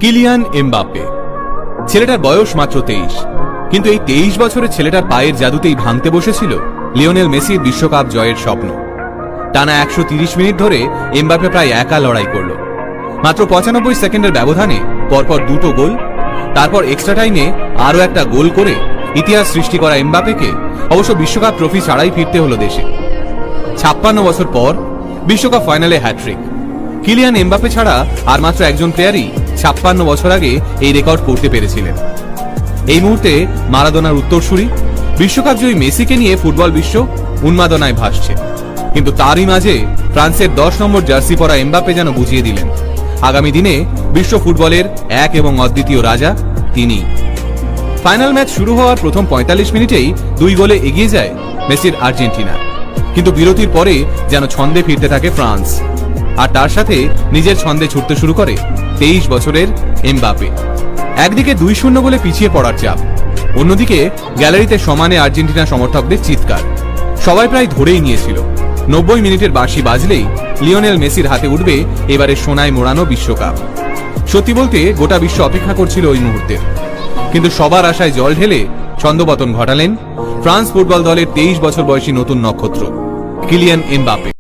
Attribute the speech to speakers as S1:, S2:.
S1: Kylian Mbappe. ছেলেটার বয়স মাত্র 23, কিন্তু এই 23 বছরের ছেলেটার পায়ের জাদুতেই ভাঙতে বসেছিল লিওনেল মেসির বিশ্বকাপ জয়ের স্বপ্ন। টানা 130 মিনিট ধরে এমবাপ্পে প্রায় একা লড়াই করল। মাত্র 95 সেকেন্ডের ব্যবধানে পরপর দুটো গোল, তারপর এক্সট্রা টাইমে আরও একটা গোল করে ইতিহাস সৃষ্টি করা এমবাপ্পেকে অবশ্য বিশ্বকাপ ট্রফি ছাড়াই ফিরতে হলো দেশে। 56 বছর পর বিশ্বকাপ ফাইনালে হ্যাট্রিক। কিলিয়ান এমবাপ্পে ছাড়া আর মাত্র একজন প্লেয়ারই 56 বছর আগে এই রেকর্ড করতে পেরেছিলেন। এই মুহূর্তে মারাদোনার উত্তরসূরি বিশ্বকাপ জয়ী মেসিকে নিয়ে ফুটবল বিশ্ব উন্মাদনায় ভাসছে, কিন্তু তারই মাঝে ফ্রান্সের 10 নম্বর জার্সি পরা এমবাপ্পে যেন বুঝিয়ে দিলেন আগামী দিনে বিশ্ব ফুটবলের এক এবং অদ্বিতীয় রাজা তিনি। ফাইনাল ম্যাচ শুরু হওয়ার প্রথম 45 মিনিটেই 2 গোলে এগিয়ে যায় মেসির আর্জেন্টিনা, কিন্তু বিরতির পরে যেন ছন্দে ফিরতে থাকে ফ্রান্স, আর তার সাথে নিজের ছন্দে ছুটতে শুরু করে 23 বছরের এমবাপ্পে। একদিকে 2-0 গোলে পিছিয়ে পড়ার চাপ, অন্যদিকে গ্যালারিতে সমানে আর্জেন্টিনা সমর্থকদের চিৎকার। সবাই প্রায় ধরেই নিয়েছিল 90 মিনিটের বাঁশি বাজলেই লিওনেল মেসির হাতে উঠবে এবারে সোনায় মোড়ানো বিশ্বকাপ। সত্যি বলতে গোটা বিশ্ব অপেক্ষা করছিল ওই মুহূর্তের, কিন্তু সবার আশায় জল ঢেলে ছন্দপতন ঘটালেন ফ্রান্স ফুটবল দলের 23 বছর বয়সী নতুন নক্ষত্র কিলিয়ান এমবাপ্পে।